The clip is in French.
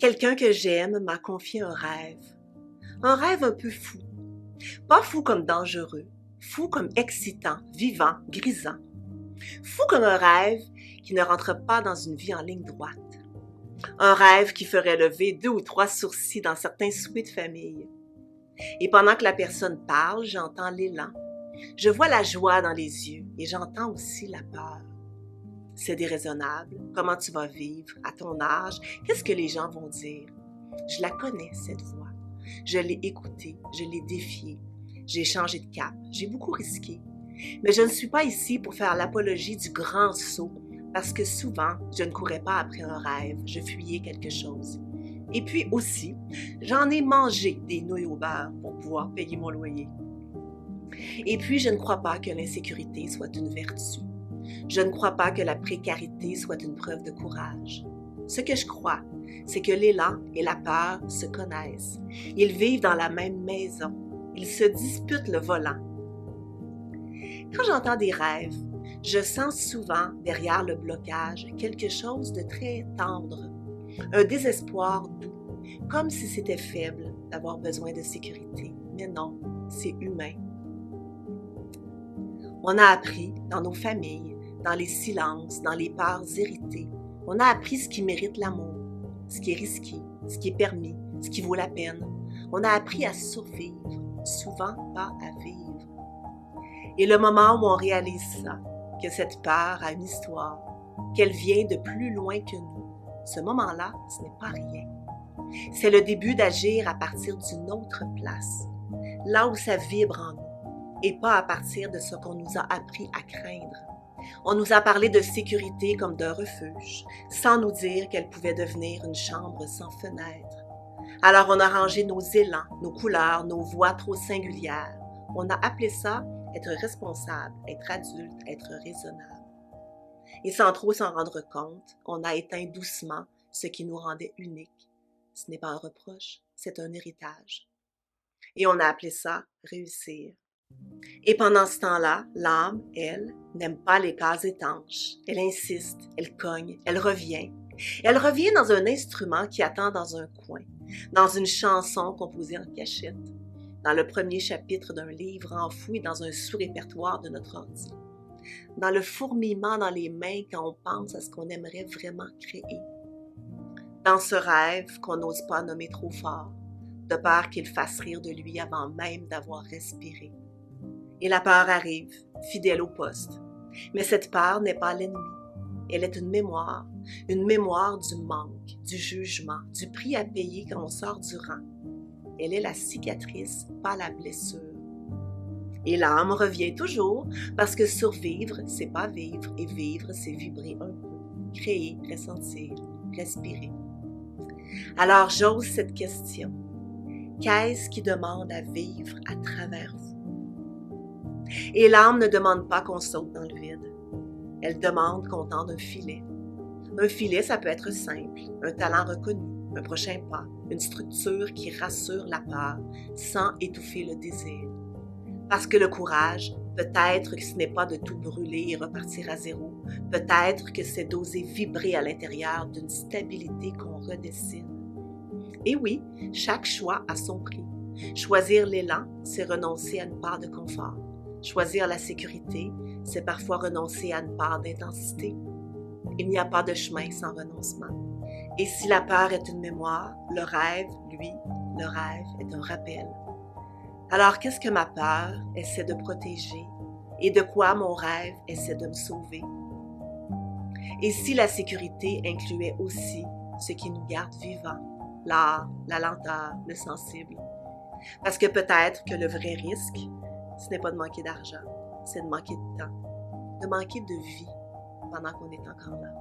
Quelqu'un que j'aime m'a confié un rêve un peu fou. Pas fou comme dangereux, fou comme excitant, vivant, grisant. Fou comme un rêve qui ne rentre pas dans une vie en ligne droite. Un rêve qui ferait lever 2 ou 3 sourcils dans certains soupers de famille. Et pendant que la personne parle, j'entends l'élan. Je vois la joie dans les yeux et j'entends aussi la peur. C'est déraisonnable. Comment tu vas vivre à ton âge? Qu'est-ce que les gens vont dire? Je la connais, cette voix. Je l'ai écoutée, je l'ai défiée. J'ai changé de cap, j'ai beaucoup risqué. Mais je ne suis pas ici pour faire l'apologie du grand saut, parce que souvent, je ne courais pas après un rêve, je fuyais quelque chose. Et puis aussi, j'en ai mangé des nouilles au beurre pour pouvoir payer mon loyer. Et puis, je ne crois pas que l'insécurité soit une vertu. Je ne crois pas que la précarité soit une preuve de courage. Ce que je crois, c'est que l'élan et la peur se connaissent. Ils vivent dans la même maison. Ils se disputent le volant. Quand j'entends des rêves, je sens souvent derrière le blocage quelque chose de très tendre, un désespoir doux, comme si c'était faible d'avoir besoin de sécurité. Mais non, c'est humain. On a appris dans nos familles, dans les silences, dans les peurs héritées, on a appris ce qui mérite l'amour, ce qui est risqué, ce qui est permis, ce qui vaut la peine. On a appris à survivre, souvent pas à vivre. Et le moment où on réalise ça, que cette peur a une histoire, qu'elle vient de plus loin que nous, ce moment-là, ce n'est pas rien. C'est le début d'agir à partir d'une autre place, là où ça vibre en nous, et pas à partir de ce qu'on nous a appris à craindre. On nous a parlé de sécurité comme d'un refuge, sans nous dire qu'elle pouvait devenir une chambre sans fenêtre. Alors on a rangé nos élans, nos couleurs, nos voix trop singulières. On a appelé ça être responsable, être adulte, être raisonnable. Et sans trop s'en rendre compte, on a éteint doucement ce qui nous rendait uniques. Ce n'est pas un reproche, c'est un héritage. Et on a appelé ça réussir. Et pendant ce temps-là, l'âme, elle, n'aime pas les cases étanches. Elle insiste, elle cogne, elle revient. Elle revient dans un instrument qui attend dans un coin, dans une chanson composée en cachette, dans le premier chapitre d'un livre enfoui dans un sous-répertoire de notre ordi, dans le fourmillement dans les mains quand on pense à ce qu'on aimerait vraiment créer, dans ce rêve qu'on n'ose pas nommer trop fort, de peur qu'il fasse rire de lui avant même d'avoir respiré. Et la peur arrive, fidèle au poste. Mais cette peur n'est pas l'ennemi. Elle est une mémoire du manque, du jugement, du prix à payer quand on sort du rang. Elle est la cicatrice, pas la blessure. Et l'âme revient toujours, parce que survivre, c'est pas vivre, et vivre, c'est vibrer un peu, créer, ressentir, respirer. Alors j'ose cette question. Qu'est-ce qui demande à vivre à travers vous? Et l'âme ne demande pas qu'on saute dans le vide. Elle demande qu'on tende un filet. Un filet, ça peut être simple, un talent reconnu, un prochain pas, une structure qui rassure la peur sans étouffer le désir. Parce que le courage, peut-être que ce n'est pas de tout brûler et repartir à zéro. Peut-être que c'est d'oser vibrer à l'intérieur d'une stabilité qu'on redessine. Et oui, chaque choix a son prix. Choisir l'élan, c'est renoncer à une part de confort. Choisir la sécurité, c'est parfois renoncer à une part d'intensité. Il n'y a pas de chemin sans renoncement. Et si la peur est une mémoire, le rêve est un rappel. Alors qu'est-ce que ma peur essaie de protéger et de quoi mon rêve essaie de me sauver? Et si la sécurité incluait aussi ce qui nous garde vivants, l'art, la lenteur, le sensible? Parce que peut-être que le vrai risque, ce n'est pas de manquer d'argent, c'est de manquer de temps, de manquer de vie pendant qu'on est encore là.